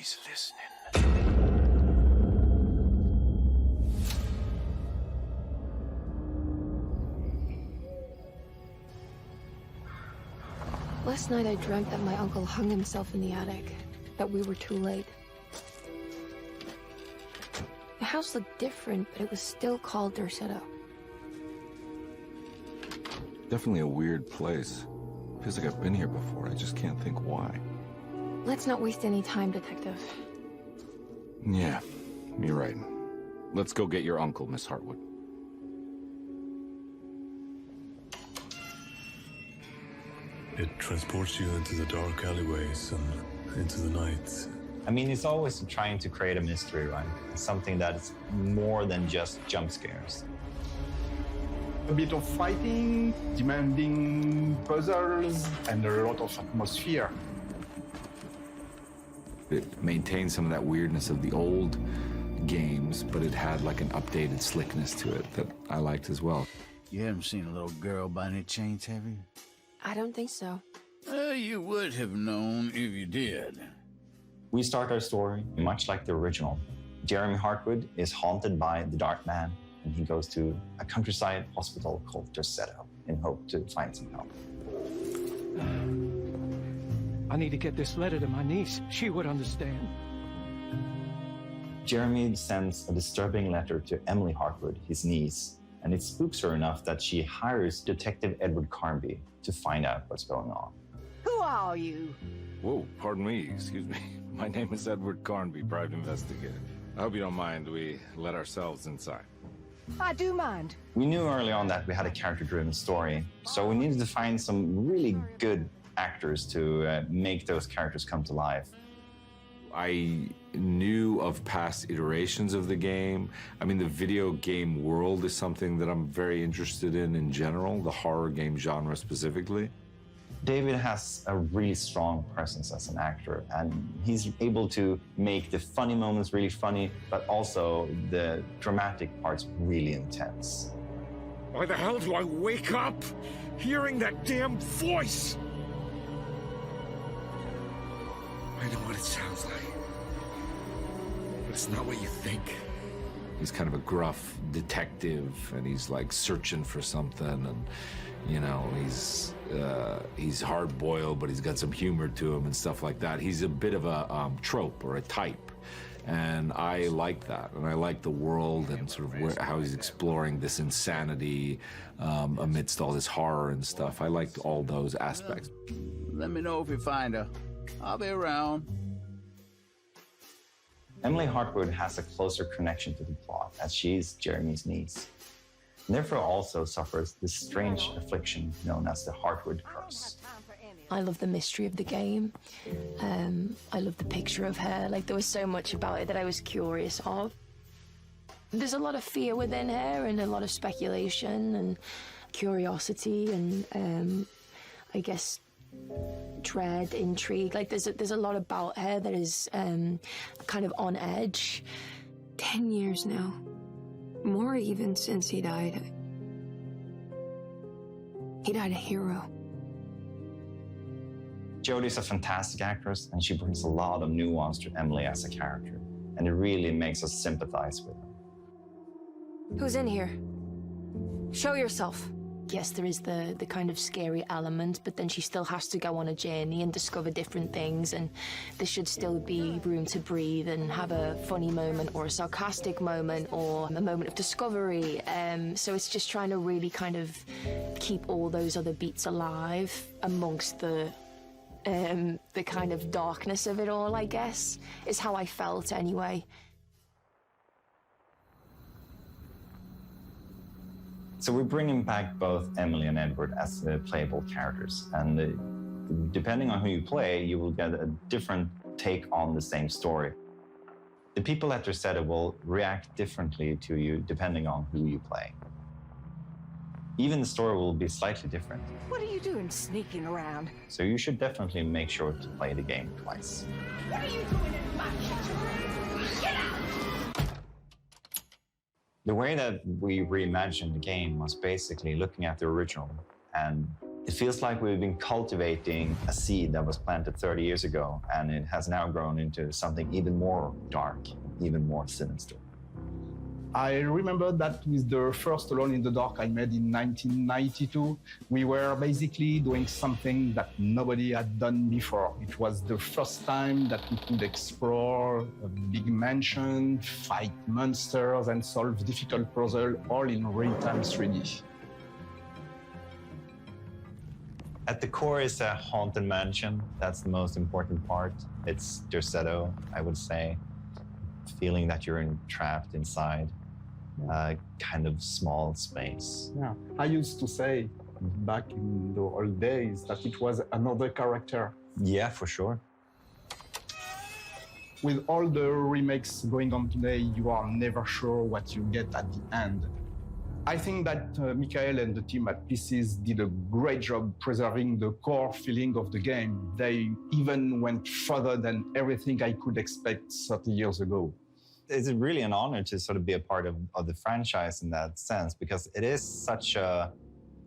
He's listening. Last night I dreamt that my uncle hung himself in the attic, that we were too late. The house looked different, but it was still called Derceto. Definitely a weird place. Feels like I've been here before. I just can't think why. Let's not waste any time, Detective. Yeah, you're right. Let's go get your uncle, Miss Hartwood. It transports you into the dark alleyways and into the night. I mean, it's always trying to create a mystery, right? It's something that's more than just jump scares. A bit of fighting, demanding puzzles, and a lot of atmosphere. It maintained some of that weirdness of the old games, but it had like an updated slickness to it that I liked as well. You haven't seen a little girl by any chance, have you? I don't think so. You would have known if you did. We start our story much like the original. Jeremy Hartwood is haunted by the Dark Man, and he goes to a countryside hospital called Derceto in hope to find some help. I need to get this letter to my niece. She would understand. Jeremy sends a disturbing letter to Emily Hartwood, his niece, and it spooks her enough that she hires Detective Edward Carnby to find out what's going on. Who are you? Whoa, pardon me, excuse me. My name is Edward Carnby, private investigator. I hope you don't mind we let ourselves inside. I do mind. We knew early on that we had a character-driven story, so we needed to find some really good actors to make those characters come to life. I knew of past iterations of the game. I mean, the video game world is something that I'm very interested in general, the horror game genre specifically. David has a really strong presence as an actor, and he's able to make the funny moments really funny, but also the dramatic parts really intense. Why the hell do I wake up hearing that damn voice? I know what it sounds like, but it's not what you think. He's kind of a gruff detective, and he's like searching for something, and you know, he's hard-boiled, but he's got some humor to him and stuff like that. He's a bit of a trope or a type, and I like that. And I like the world and sort of how he's exploring this insanity amidst all this horror and stuff. I liked all those aspects. Let me know if you find her. I'll be around. Emily Hartwood has a closer connection to the plot, as she's Jeremy's niece, and therefore also suffers this strange affliction known as the Hartwood curse. I love the mystery of the game. I love the picture of her. Like, there was so much about it that I was curious of. There's a lot of fear within her and a lot of speculation and curiosity and I guess dread, intrigue. Like, there's a lot about her that is kind of on edge. 10 years now. More even since he died. He died a hero. Jodie's a fantastic actress, and she brings a lot of nuance to Emily as a character, and it really makes us sympathize with her. Who's in here? Show yourself. Yes, there is the kind of scary element, but then she still has to go on a journey and discover different things, and there should still be room to breathe and have a funny moment or a sarcastic moment or a moment of discovery. So it's just trying to really kind of keep all those other beats alive amongst the kind of darkness of it all, I guess, is how I felt anyway. So we're bringing back both Emily and Edward as playable characters, and depending on who you play, you will get a different take on the same story. The people at Derceto will react differently to you depending on who you play. Even the story will be slightly different. What are you doing sneaking around? So you should definitely make sure to play the game twice. What are you doing in my kitchen? Get out! The way that we reimagined the game was basically looking at the original and It feels like we've been cultivating a seed that was planted 30 years ago, and it has now grown into something even more dark, even more sinister. I remember that with the first Alone in the Dark I made in 1992, we were basically doing something that nobody had done before. It was the first time that we could explore a big mansion, fight monsters, and solve difficult puzzles all in real-time 3D. At the core is a haunted mansion. That's the most important part. It's Derceto, I would say. Feeling that you're trapped inside a kind of small space. Yeah, I used to say back in the old days that it was another character. Yeah, for sure. With all the remakes going on today, you are never sure what you get at the end. I think that Michael and the team at PCs did a great job preserving the core feeling of the game. They even went further than everything I could expect 30 years ago. It's really an honor to sort of be a part of the franchise in that sense, because it is such a,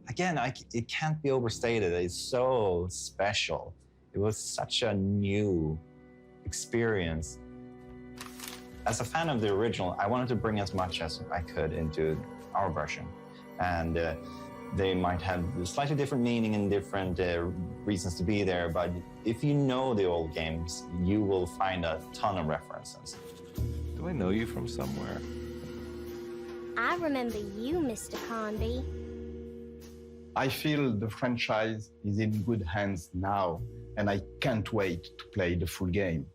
again, it can't be overstated. It's so special. It was such a new experience. As a fan of the original, I wanted to bring as much as I could into our version. And they might have slightly different meaning and different reasons to be there, but if you know the old games, you will find a ton of references. Do I know you from somewhere? I remember you, Mr. Carnby. I feel the franchise is in good hands now, and I can't wait to play the full game.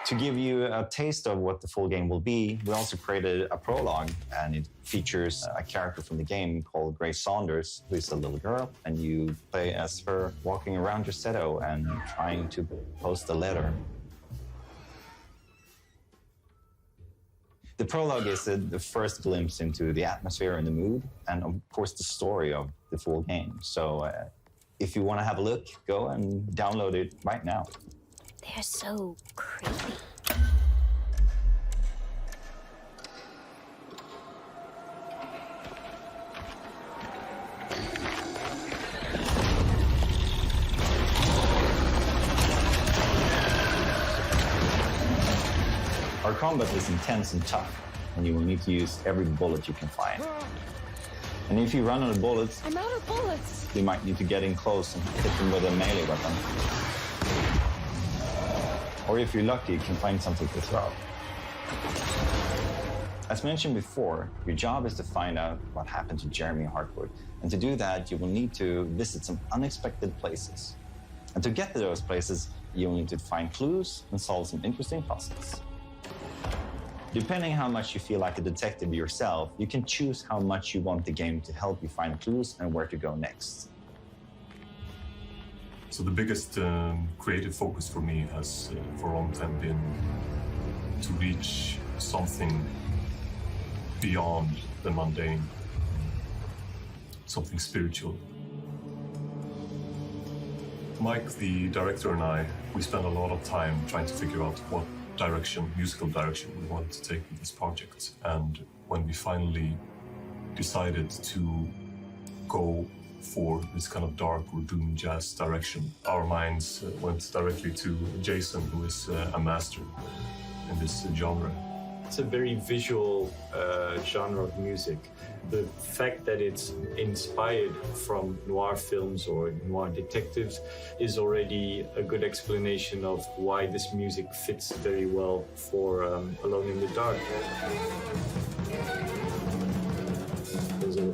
To give you a taste of what the full game will be, we also created a prologue, and it features a character from the game called Grace Saunders, who is a little girl, and you play as her walking around Derceto and trying to post a letter. The prologue is the first glimpse into the atmosphere and the mood, and of course the story of the full game. So if you want to have a look, go and download it right now. They're so creepy. Our combat is intense and tough, and you will need to use every bullet you can find. And if you run out of bullets, I'm out of bullets. you might need to get in close and hit them with a melee weapon. Or if you're lucky, you can find something to throw. As mentioned before, your job is to find out what happened to Emily Hartwood. And to do that, you will need to visit some unexpected places. And to get to those places, you will need to find clues and solve some interesting puzzles. Depending how much you feel like a detective yourself, you can choose how much you want the game to help you find clues and where to go next. So the biggest creative focus for me has for a long time been to reach something beyond the mundane, something spiritual. Mike, the director, and I, we spent a lot of time trying to figure out what musical direction we wanted to take with this project. And when we finally decided to go for this kind of dark or doom jazz direction, our minds went directly to Jason, who is a master in this genre. It's a very visual genre of music. The fact that it's inspired from noir films or noir detectives is already a good explanation of why this music fits very well for Alone in the Dark. There's a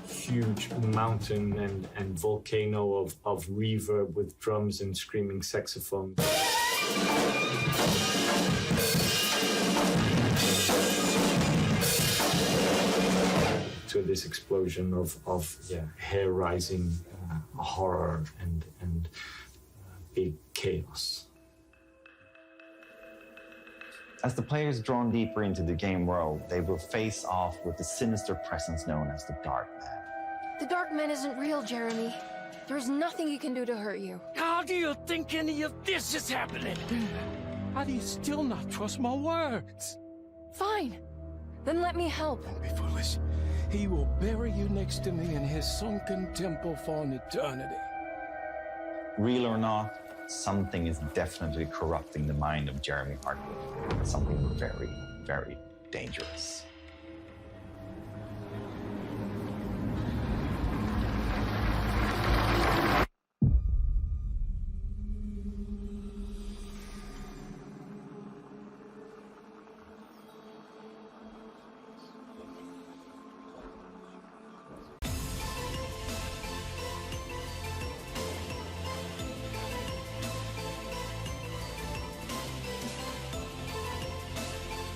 huge mountain and volcano of reverb with drums and screaming saxophone. To this explosion of hair rising horror and big chaos. As the player is drawn deeper into the game world, they will face off with the sinister presence known as the Dark Man. The Dark Man isn't real, Jeremy. There is nothing he can do to hurt you. How do you think any of this is happening? How do you still not trust my words? Fine. Then let me help. Don't be foolish. He will bury you next to me in his sunken temple for an eternity. Real or not, something is definitely corrupting the mind of Jeremy Hartwood. Something very, very dangerous.